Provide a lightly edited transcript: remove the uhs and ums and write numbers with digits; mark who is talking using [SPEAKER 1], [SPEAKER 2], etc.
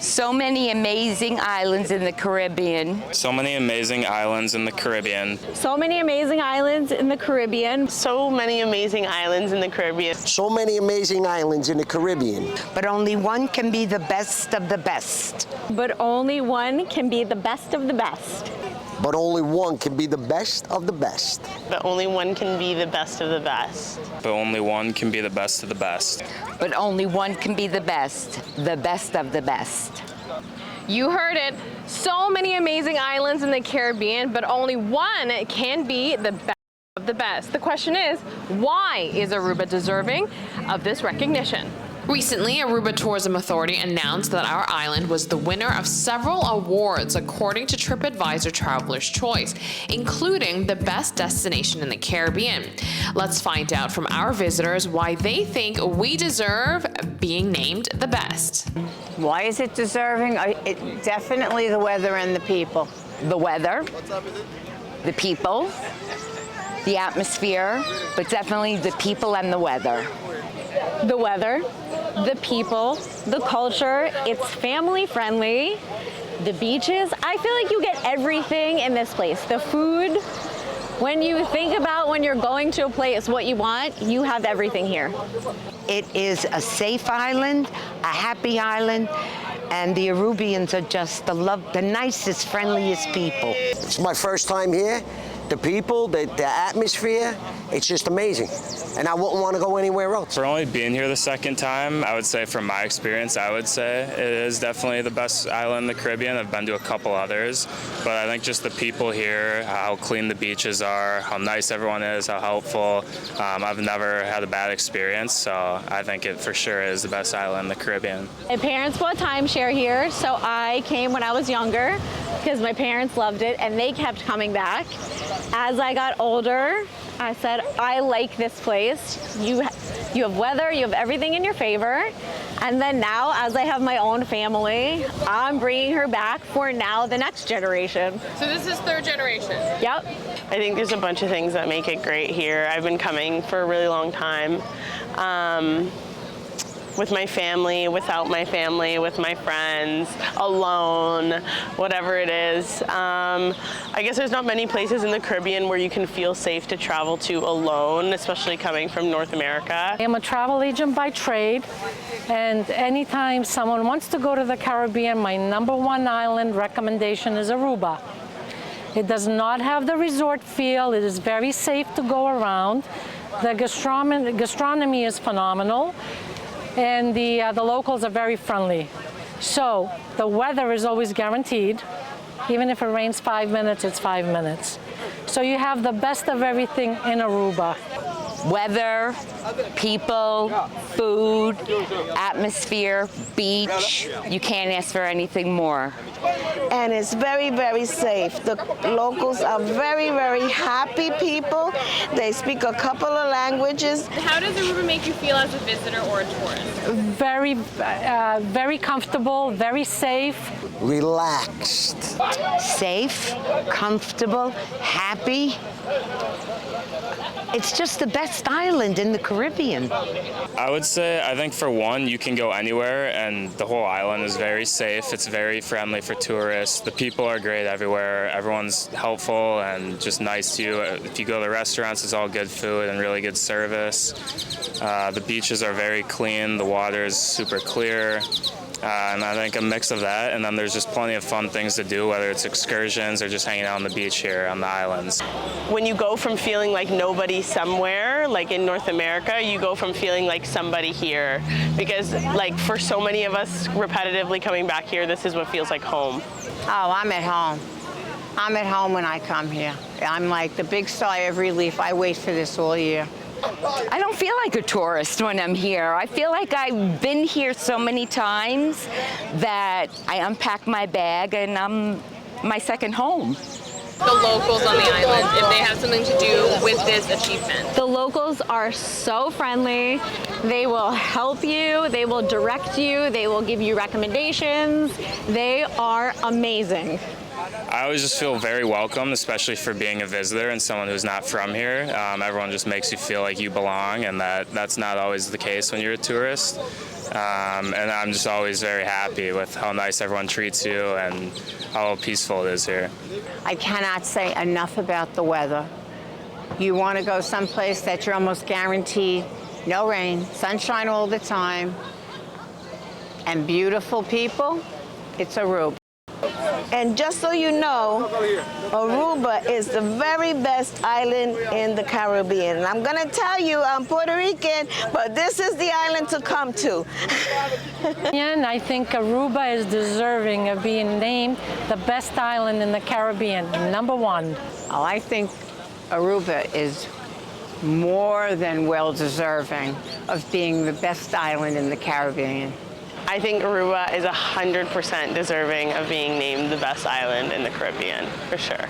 [SPEAKER 1] So many amazing islands in the Caribbean.
[SPEAKER 2] So many amazing islands in the Caribbean.
[SPEAKER 3] So many amazing islands in the Caribbean.
[SPEAKER 4] So many amazing islands in the Caribbean.
[SPEAKER 5] So many amazing islands in the Caribbean.
[SPEAKER 6] But only one can be the best of the best.
[SPEAKER 3] But only one can be the best of the best.
[SPEAKER 5] But only one can be the best of the best.
[SPEAKER 4] But only one can be the best of the best.
[SPEAKER 2] But only one can be the best of the best.
[SPEAKER 1] But only one can be the best of the best.
[SPEAKER 7] You heard it. So many amazing islands in the Caribbean, but only one can be the best of the best. The question is, why is Aruba deserving of this recognition?
[SPEAKER 8] Recently, Aruba Tourism Authority announced that our island was the winner of several awards according to Tripadvisor Traveler's Choice, including the best destination in the Caribbean. Let's find out from our visitors why they think we deserve being named the best.
[SPEAKER 9] Why is it deserving? Definitely the weather and the people.
[SPEAKER 1] The weather, the people, the atmosphere, but definitely the people and the weather.
[SPEAKER 3] The weather, the people, the culture, it's family friendly, the beaches. I feel like you get everything in this place. The food, when you think about when you're going to a place what you want, you have everything here.
[SPEAKER 6] It is a safe island, a happy island, and the Arubians are just the nicest, friendliest people.
[SPEAKER 5] It's my first time here. The people, the atmosphere, it's just amazing. And I wouldn't want to go anywhere else.
[SPEAKER 2] For only being here the second time, I would say from my experience, I would say it is definitely the best island in the Caribbean. I've been to a couple others, but I think just the people here, how clean the beaches are, how nice everyone is, how helpful. I've never had a bad experience, so I think it for sure is the best island in the Caribbean.
[SPEAKER 3] My parents bought timeshare here, so I came when I was younger because my parents loved it and they kept coming back. As I got older, I said, I like this place. You have weather, you have everything in your favor. And then now, as I have my own family, I'm bringing her back for now the next generation.
[SPEAKER 7] So this is third generation?
[SPEAKER 3] Yep.
[SPEAKER 4] I think there's a bunch of things that make it great here. I've been coming for a really long time. With my family, without my family, with my friends, alone, whatever it is. I guess there's not many places in the Caribbean where you can feel safe to travel to alone, especially coming from North America.
[SPEAKER 10] I am a travel agent by trade, and anytime someone wants to go to the Caribbean, my #1 island recommendation is Aruba. It does not have the resort feel. It is very safe to go around. The gastronomy is phenomenal. And the locals are very friendly. So the weather is always guaranteed. Even if it rains 5 minutes, it's 5 minutes. So you have the best of everything in Aruba.
[SPEAKER 1] Weather, people, food, atmosphere, beach. You can't ask for anything more.
[SPEAKER 11] And it's very, very safe. The locals are very, very happy people. They speak a couple of languages.
[SPEAKER 7] How does Aruba make you feel as a visitor or a tourist?
[SPEAKER 10] Very, very comfortable, very safe.
[SPEAKER 5] Relaxed.
[SPEAKER 6] Safe, comfortable, happy. It's just the best island in the Caribbean.
[SPEAKER 2] I would say, I think for one, you can go anywhere and the whole island is very safe. It's very friendly for tourists. The people are great everywhere. Everyone's helpful and just nice to you. If you go to restaurants, it's all good food and really good service. The beaches are very clean. The water is super clear. And I think a mix of that, and then there's just plenty of fun things to do, whether it's excursions or just hanging out on the beach here on the islands.
[SPEAKER 4] When you go from feeling like nobody somewhere, like in North America, you go from feeling like somebody here. Because like for so many of us repetitively coming back here, this is what feels like home.
[SPEAKER 9] Oh, I'm at home. I'm at home when I come here. I'm like the big sigh of relief. I wait for this all year.
[SPEAKER 1] I don't feel like a tourist when I'm here. I feel like I've been here so many times that I unpack my bag and I'm my second home.
[SPEAKER 7] The locals on the island, if they have something to do with this achievement.
[SPEAKER 3] The locals are so friendly. They will help you, they will direct you, they will give you recommendations. They are amazing.
[SPEAKER 2] I always just feel very welcome, especially for being a visitor and someone who's not from here. Everyone just makes you feel like you belong, and that's not always the case when you're a tourist. And I'm just always very happy with how nice everyone treats you and how peaceful it is here.
[SPEAKER 9] I cannot say enough about the weather. You want to go someplace that you're almost guaranteed no rain, sunshine all the time, and beautiful people, it's Aruba.
[SPEAKER 11] And just so you know, Aruba is the very best island in the Caribbean. And I'm going to tell you, I'm Puerto Rican, but this is the island to come to.
[SPEAKER 10] And I think Aruba is deserving of being named the best island in the Caribbean, #1.
[SPEAKER 9] Oh, I think Aruba is more than well deserving of being the best island in the Caribbean.
[SPEAKER 4] I think Aruba is 100% deserving of being named the best island in the Caribbean, for sure.